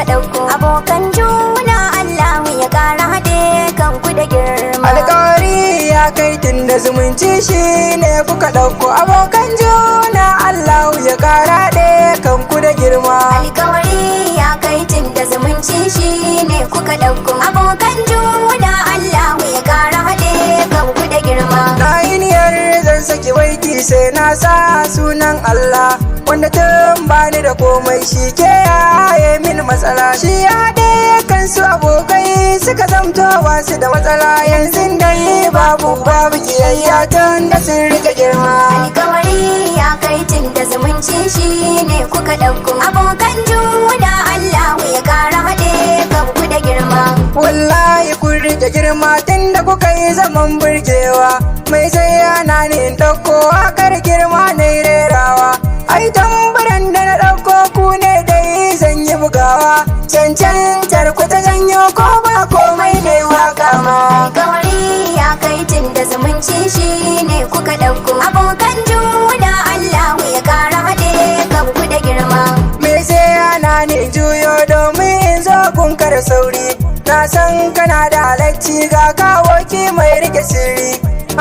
kuka ɗauko abokan juna Allah ya ƙara haɗe kanku da girma. Alƙawari ya kai tun da zumunci shi ne kuka ɗauko abokan juna Allah ya ƙara haɗe kanku da girma. Alƙawari ya kai tun da zumunci shi ne kuka ɗauko abokan juna Allah ya ƙara haɗe kanku da girma. Na yi niyyar zan saki baiti sai na sa sunan Allah wanda tun bani da komai shi ke yaye min matsala. Shi ya haɗe kansu abokai suka zamto wasu da matsala. Yanzu dai babu kiyayya tun da sun rika girma. Alƙawari ya kai tun da zumunci shi ne kuka ɗauko abokan juna Allah ya ƙara haɗe kanku da girma. Wallahi kun rike girma tun da kuka yi zaman burgewa. Mai sai yana ne in ɗauko wakar girma na rerawa. Ai tambaran da na ɗauko ku ne dai zan yi bugawa. Cancantar ku ta janyo ko ba komai ne waka ma. Alƙawari ya kai tun da zumunci shi ne kuka ɗauko abokan juna Allah ya ƙara haɗe kanku da girma. Me sai yana ne juyo domin in zo kun kar sauri. Na san kana da halacci ga kawoki mai rike sirri.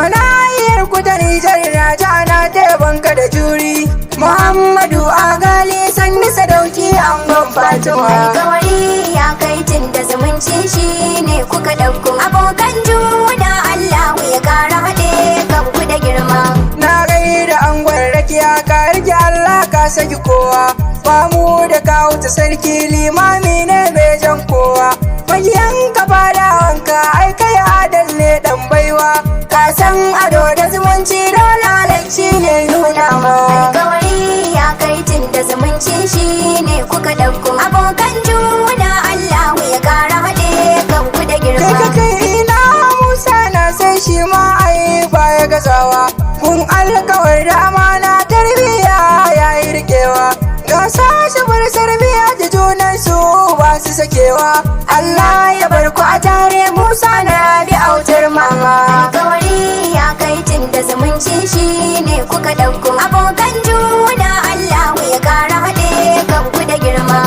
Ana yin ku ta Nijar na jana tebanka da juri. Muhammadu Agali sanni sadauki angon Fatima. Alƙawari ya kai tun da zumunci shi ne kuka ɗauko abokan juna Allah ya ƙara haɗe kanku da girma. Na gaida angon rakiya ka rike Allah ka saki kowa. Famu da kawo ta sarki limami ne mai jan kowa. Magiyan ka fada wanka ai kai adal ne dan baiwa. Ka san ado da zumunci dole halacci ne nuna ma. Alƙawari ya kai tun da zumunci shi ne kuka ɗauko abokan juna Allah ya ƙara haɗe kanku da girma. Kai ina Musa na sai shi ma ai baya gazawa. Kun alkawar da amana tarbiya ya yi rikewa. Ga sashi bar sarbiya da junan su ba su sakewa. Allah ya bar ku a tare Musa na bi autar mama. Alƙawari ya kai tun da zumunci shi ne kuka ɗauko abokan juna Allah ya ƙara haɗe kanku da girma.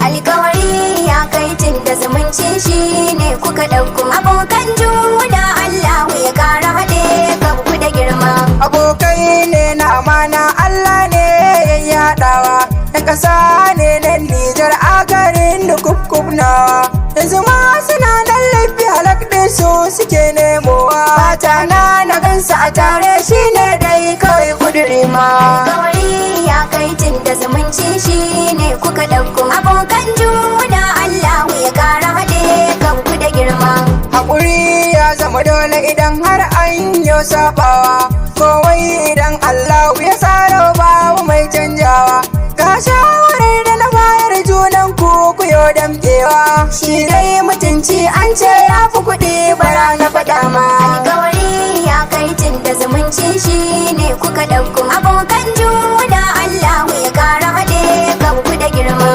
Alƙawari ya kai tun da zumunci shi ne kuka ɗauko abokan juna Allah ya ƙara haɗe kanku da girma. Abokai ne na amana Allah ne ya yaɗawa. Yan ƙasa ne na Nijar a garin da kubkubnawa. Yanzu ma suna nan laifi halak ɗin su suke nemowa. Fata na gansa a tare shi ne dai kawai kuduri ma. Alƙawari ya kai tun da zumunci shi ne kuka ɗauko abokan juna Allah ya ƙara haɗe kanku da girma. Haƙuri ya zama dole idan har an yi saɓawa. Kowai idan Allah ya tsaro babu mai canjawa. Ga shawarar da na bayar junan ku yo damƙewa. Shi dai mutunci an ce ya fi kuɗi bara na faɗa ma. Alƙawari ya kai tun da zumunci shi ne kuka ɗauko abokan juna Allah ya ƙara haɗe kanku da girma.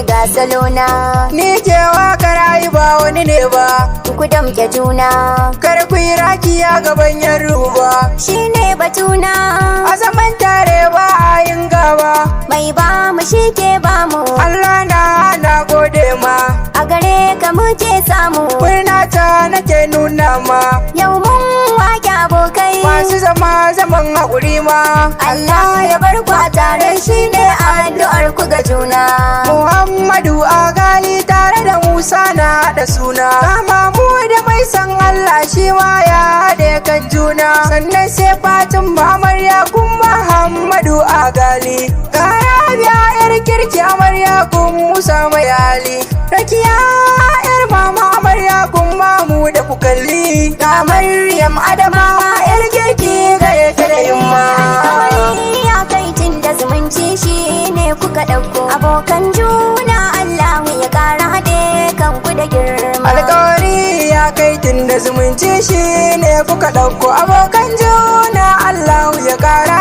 Ga salona Ni ke wakar ai ba wani ne ba. ku damƙe juna Kar ku yi rakiya gaban yan ruba. shi ne batuna A zaman tare ba a yin gaba. mai ba mu shi ke ba mu Allah na gode ma. a gare ka muke samu. Murna ta nake nuna ma. Yau mun wake abokai Masu zama zaman haƙuri ma. Allah ya bar ku a tare shi ne addu'ar ku ga juna. Muhammadu Agali tare da Musa na haɗa suna. Kama mu da mai san Allah shi ma ya haɗe kan juna. Sannan sai Fatima amarya kun Muhammadu Agali. Ga Rabi'a yar kirki amarya kun Musa mai hali. Rakiya yar mama amarya kun mamu da ku kalli. Ga Maryam Adamawa yar kirki gare ta da yamma. Alƙawari ya kai tun da zumunci shi ne kuka ɗauko abokan juna Allah ya ƙara haɗe kanku da girma. Alƙawari ya kai tun da zumunci shi ne kuka ɗauko abokan juna Allah ya ƙara